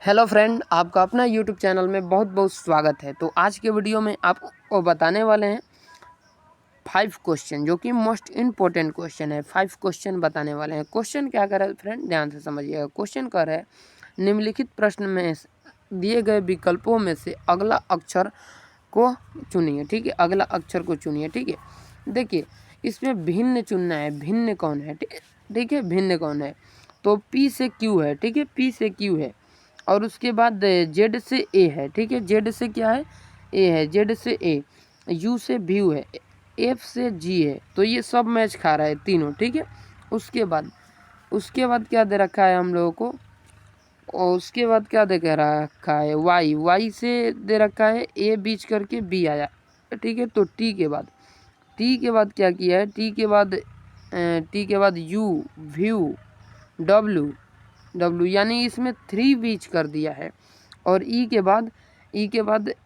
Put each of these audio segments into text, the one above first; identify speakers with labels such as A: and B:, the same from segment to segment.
A: Hello friend, आपका अपना YouTube channel में बहुत बहुत स्वागत है। तो आज के वीडियो में आपको बताने वाले हैं 5 क्वेश्चन, जो कि मोस्ट इम्पोर्टेंट क्वेश्चन है। 5 क्वेश्चन बताने वाले हैं। क्वेश्चन क्या कर रहा है फ्रेंड, ध्यान से समझिएगा। क्वेश्चन कर रहा है, निम्नलिखित प्रश्न में दिए गए विकल्पों में से अगला अक्षर को चुनिए। ठीक है, अगला अक्षर को चुनिए। ठीक है, देखिए इसमें भिन्न चुनना है। भिन्न कौन है? ठीक है, भिन्न कौन है? तो पी से क्यू है। ठीक है, पी से क्यू है। और उसके बाद जेड से ए है। ठीक है, जेड से क्या है? ए है। जेड से ए, यू से व्यू है, एफ से जी है। तो ये सब मैच खा रहा है तीनों। ठीक है, उसके बाद क्या दे रखा है हम लोगों को? और उसके बाद क्या दे के रखा है? वाई। वाई से दे रखा है ए बीच करके बी आया। ठीक है, तो टी के बाद क्या किया है? टी के बाद यू, व्यू, डब्लू, यानी इसमें 3 बीच कर दिया है। और ई के बाद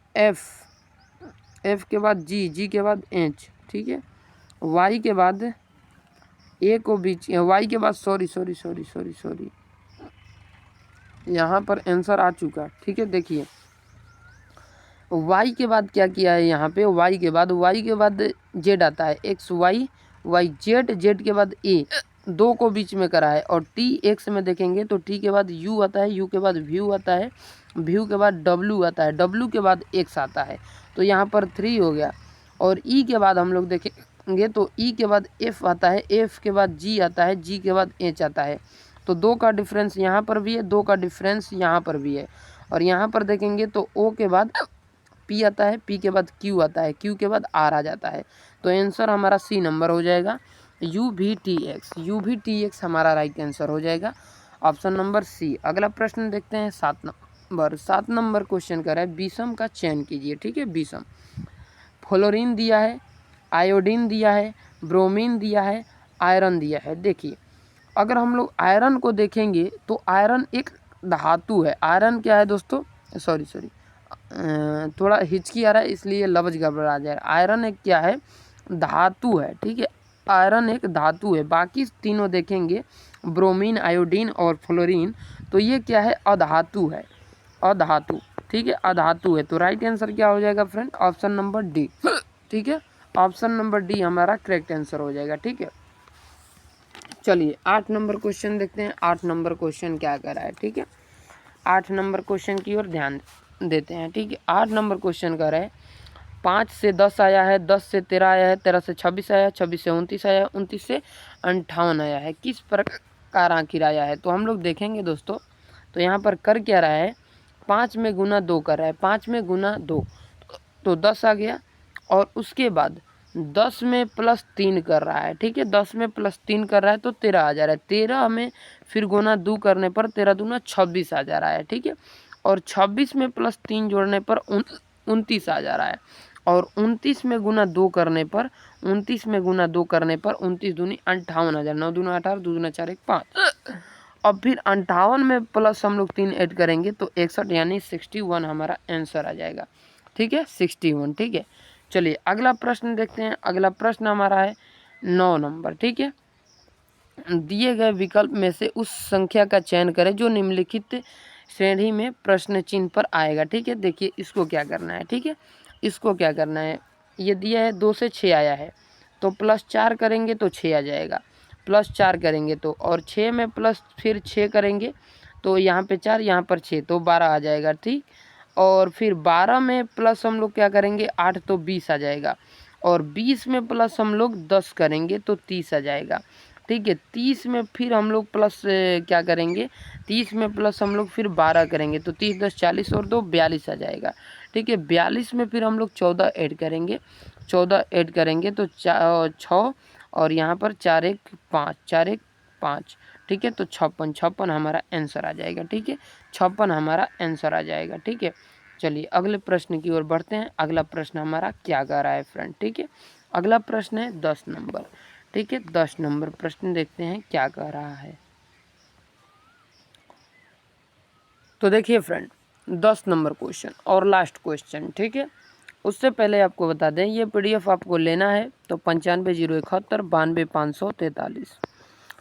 A: एफ के बाद जी के बाद एच। ठीक है, वाई के बाद ए को बीच, वाई के बाद सॉरी यहाँ पर आंसर आ चुका। ठीक है, देखिए वाई के बाद क्या किया है यहाँ पे? वाई के बाद जेड आता है। X Y, Y Z, Z के बाद ए, दो को बीच में करा है। और टी एक्स में देखेंगे तो टी के बाद यू आता है, यू के बाद व्यू आता है, व्यू के बाद डब्लू आता है, डब्लू के बाद एक्स आता है। तो यहाँ पर 3 हो गया। और ई के बाद हम लोग देखेंगे तो ई के बाद एफ आता है, एफ के बाद जी आता है, जी के बाद एच आता है। तो 2 का डिफरेंस यहाँ पर भी है, 2 का डिफरेंस यहाँ पर भी है। और यहाँ पर देखेंगे तो ओ के बाद पी आता है, पी के बाद क्यू आता है, क्यू के बाद आर आ जाता है। तो आंसर हमारा सी नंबर हो जाएगा, यू भी टी एक्स हमारा राइट आंसर हो जाएगा, ऑप्शन नंबर सी। अगला प्रश्न देखते हैं 7 नंबर क्वेश्चन कर रहा है, विषम का चयन कीजिए। ठीक है, विषम, फ्लोरीन दिया है, आयोडीन दिया है, ब्रोमीन दिया है, आयरन दिया है। देखिए अगर हम लोग आयरन को देखेंगे तो आयरन एक धातु है। आयरन क्या है दोस्तों? सॉरी थोड़ा हिचकी आ रहा है इसलिए लफ्ज गड़बड़ा जा रहा है। आयरन एक क्या है? धातु है। ठीक है, आयरन एक धातु है। बाकी तीनों देखेंगे, ब्रोमीन, आयोडीन और फ्लोरीन, तो ये क्या है? अधातु है, अधातु। ठीक है, अधातु है। तो राइट आंसर क्या हो जाएगा फ्रेंड? Option number D. ठीक है, ऑप्शन नंबर डी हमारा करेक्ट आंसर हो जाएगा। ठीक है, चलिए 8 नंबर क्वेश्चन देखते हैं। 8 नंबर क्वेश्चन क्या कर रहा है? ठीक है, 8 नंबर क्वेश्चन की ओर ध्यान देते हैं। ठीक है, 8 नंबर क्वेश्चन कर रहा है, 5 से 10 आया है, 10 से 13 आया है, 13 से 26 आया है, 26 से 29 आया है, 29 से 58 आया है। किस प्रकार आखिर आया है? तो हम लोग देखेंगे दोस्तों, तो यहाँ पर कर क्या रहा है? 5 में गुना 2 कर रहा है। 5 में गुना 2 तो 10 आ गया। और उसके बाद 10 में प्लस 3 कर रहा है। ठीक है, 10 में प्लस 3 कर रहा है तो 13 आ जा रहा है। 13 में फिर गुना 2 करने पर 13 दूना 26 आ जा रहा है। ठीक है, और 26 में प्लस 3 जोड़ने पर 29 आ जा रहा है। और 29 में गुना 2 करने पर 29 दूनी 58 आ जा रहा है। 9 दूना 18, 2 दूना 4, 1 5। अब फिर 58 में प्लस हम लोग 3 ऐड करेंगे तो 61, यानी 61 हमारा आंसर आ जाएगा। ठीक है, 61। ठीक है, चलिए अगला प्रश्न देखते हैं। अगला प्रश्न हमारा है 9 नंबर। ठीक है, दिए गए विकल्प में से उस संख्या का चयन करें जो निम्नलिखित श्रेणी में प्रश्न चिन्ह पर आएगा। ठीक है, देखिए इसको क्या करना है। ठीक है, इसको क्या करना है? ये दिया है 2 से 6 आया है, तो प्लस 4 करेंगे तो 6 आ जाएगा। प्लस 4 करेंगे तो, और 6 में प्लस फिर 6 करेंगे तो यहाँ पे 4, यहाँ पर 6, तो 12 आ जाएगा। ठीक, और फिर 12 में प्लस हम लोग क्या करेंगे? 8, तो 20 आ जाएगा। और 20 में प्लस हम लोग 10 करेंगे तो 30 आ जाएगा। ठीक है, 30 में फिर हम लोग प्लस क्या करेंगे? 30 में प्लस हम लोग फिर 12 करेंगे तो 30 10 40 और 2 42 आ जाएगा। ठीक है, 42 में फिर हम लोग 14 ऐड करेंगे, 14 ऐड करेंगे तो 6, और यहाँ पर 4 1 5, 4 1 5। ठीक है, तो 56 हमारा आंसर आ जाएगा। ठीक है, 56 हमारा आंसर आ जाएगा। ठीक है, चलिए अगले प्रश्न की ओर बढ़ते हैं। अगला प्रश्न हमारा क्या कह रहा है फ्रेंड? ठीक है, अगला प्रश्न है 10 नंबर। ठीक है, 10 नंबर प्रश्न देखते हैं क्या कह रहा है। तो देखिए फ्रेंड, 10 नंबर क्वेश्चन और लास्ट क्वेश्चन। ठीक है, उससे पहले आपको बता दें, ये PDF आपको लेना है तो 95 071 92 543।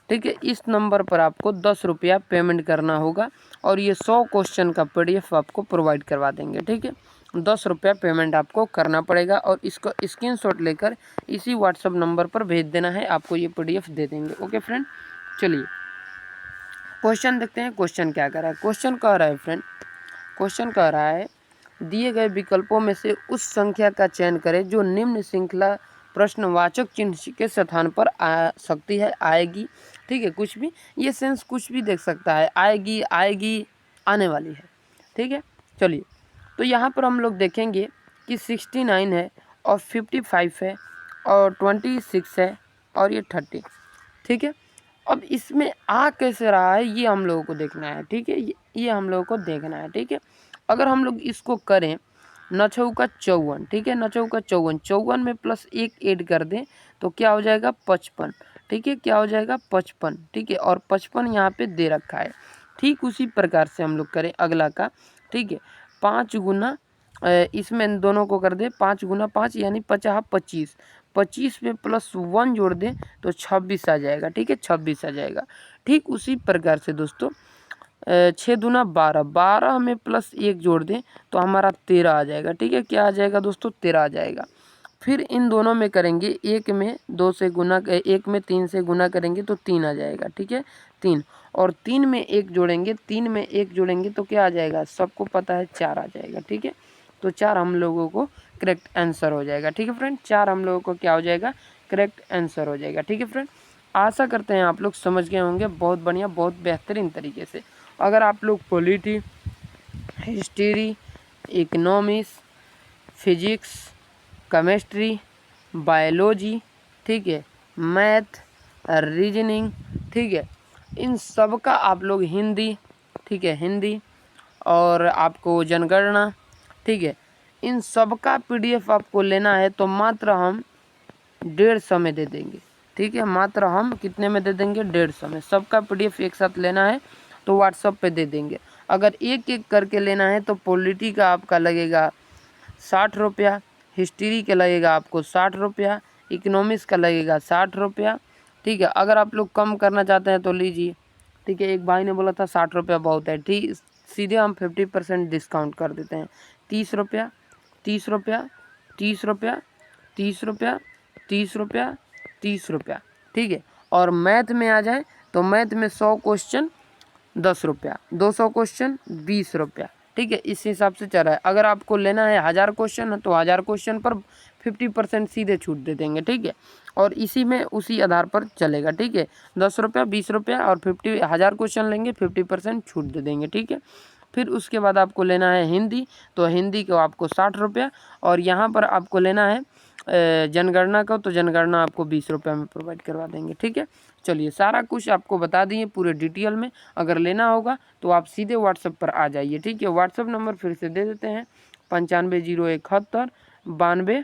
A: ठीक है। इस नंबर पर आपको 10 रुपया पेमेंट करना होगा और ये 100 क्वेश्चन का PDF आपको प्रोवाइड करवा देंगे। ठीक है, 10 रुपया पेमेंट आपको करना पड़ेगा और इसको स्क्रीनशॉट लेकर इसी व्हाट्सअप नंबर पर भेज देना है, आपको ये PDF दे देंगे। ओके फ्रेंड, चलिए क्वेश्चन देखते हैं। क्वेश्चन क्या कह रहा है? क्वेश्चन कह रहा है फ्रेंड, क्वेश्चन कह रहा है दिए गए विकल्पों में से उस संख्या का चयन करें जो निम्न श्रृंखला प्रश्नवाचक चिन्ह के स्थान पर आ सकती है, आएगी। ठीक है, कुछ भी, ये सेंस कुछ भी देख सकता है, आएगी, आएगी, आने वाली है। ठीक है, चलिए तो यहाँ पर हम लोग देखेंगे कि 69 है और 55 है और 26 है और ये 30। ठीक है, अब इसमें आ कैसे रहा है ये हम लोगों को देखना है। ठीक है, ये हम लोगों को देखना है। ठीक है, अगर हम लोग इसको करें 9 चौका 54, ठीक है, 9 चौका 54, 54 में प्लस 1 ऐड कर दें तो क्या हो जाएगा 55। ठीक है, क्या हो जाएगा 55। ठीक है, और 55 यहाँ पे दे रखा है। ठीक उसी प्रकार से हम लोग करें अगला का। ठीक है, 5 गुना इसमें दोनों को कर दे 5 गुना 5 यानी 50 25, 25 में प्लस 1 जोड़ दें तो 26 आ जाएगा। ठीक है, 26 आ जाएगा। ठीक उसी प्रकार से दोस्तों 6 दूना 12, 12 में प्लस 1 जोड़ दें तो हमारा 13 आ जाएगा। ठीक है, क्या आ जाएगा दोस्तों 13 आ जाएगा। फिर इन दोनों में करेंगे, एक में 2 से गुना, एक में 3 से गुना करेंगे तो 3 आ जाएगा। ठीक है, 3, और 3 में 1 जोड़ेंगे, 3 में 1 जोड़ेंगे तो क्या आ जाएगा, सबको पता है 4 आ जाएगा। ठीक है, तो 4 हम लोगों को करेक्ट आंसर हो जाएगा। ठीक है फ्रेंड, 4 हम लोगों को क्या हो जाएगा, करेक्ट आंसर हो जाएगा। ठीक है फ्रेंड, आशा करते हैं आप लोग समझ गए होंगे बहुत बढ़िया, बहुत बेहतरीन तरीके से। अगर आप लोग polity, history, economics, physics, chemistry, biology, ठीक है, मैथ, रीजनिंग, ठीक है, इन सब का आप लोग हिंदी, ठीक है, हिंदी और आपको जनगणना, ठीक है, इन सब का PDF आपको लेना है तो मात्र हम 150 में दे देंगे। ठीक है, मात्र हम कितने में दे देंगे, 150 में। सबका PDF एक साथ लेना है तो व्हाट्सअप पे दे देंगे। अगर एक एक करके लेना है तो पॉलिटी का आपका लगेगा 60 रुपया, हिस्ट्री का लगेगा आपको 60 रुपया, इकोनॉमिक्स का लगेगा 60 रुपया। ठीक है, अगर आप लोग कम करना चाहते हैं तो लीजिए। ठीक है, एक भाई ने बोला था 60 रुपया बहुत है, ठीक, सीधे हम 50% डिस्काउंट कर देते हैं, 30 रुपया, 30 रुपया, 30 रुपया, 30 रुपया, 30 रुपया, 30 रुपया। ठीक है, और मैथ में आ जाए तो मैथ में 100 क्वेश्चन 10 रुपया, 200 क्वेश्चन 20 रुपया। ठीक है, इस हिसाब से चल रहा है। अगर आपको लेना है 1000 क्वेश्चन है तो 1000 क्वेश्चन पर 50% सीधे छूट दे देंगे। ठीक है, और इसी में उसी आधार पर चलेगा। ठीक है, 10 रुपया, 20 रुपया और 1000 क्वेश्चन लेंगे 50% छूट दे देंगे। ठीक है, फिर उसके बाद आपको लेना है हिंदी, तो हिंदी को आपको 60 रुपया, और यहाँ पर आपको लेना है जनगणना का, तो जनगणना आपको 20 रुपये में प्रोवाइड करवा देंगे। ठीक है, चलिए सारा कुछ आपको बता दिए पूरे डिटेल में। अगर लेना होगा तो आप सीधे व्हाट्सएप पर आ जाइए। ठीक है, व्हाट्सएप नंबर फिर से दे देते हैं 950171 92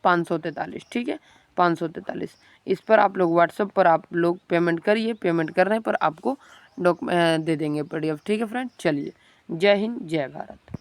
A: 543। ठीक है, 543, इस पर आप लोग व्हाट्सएप पर आप लोग पेमेंट करिए। पेमेंट करने पर आपको दे देंगे PDF। ठीक है फ्रेंड, चलिए जय हिंद, जय भारत।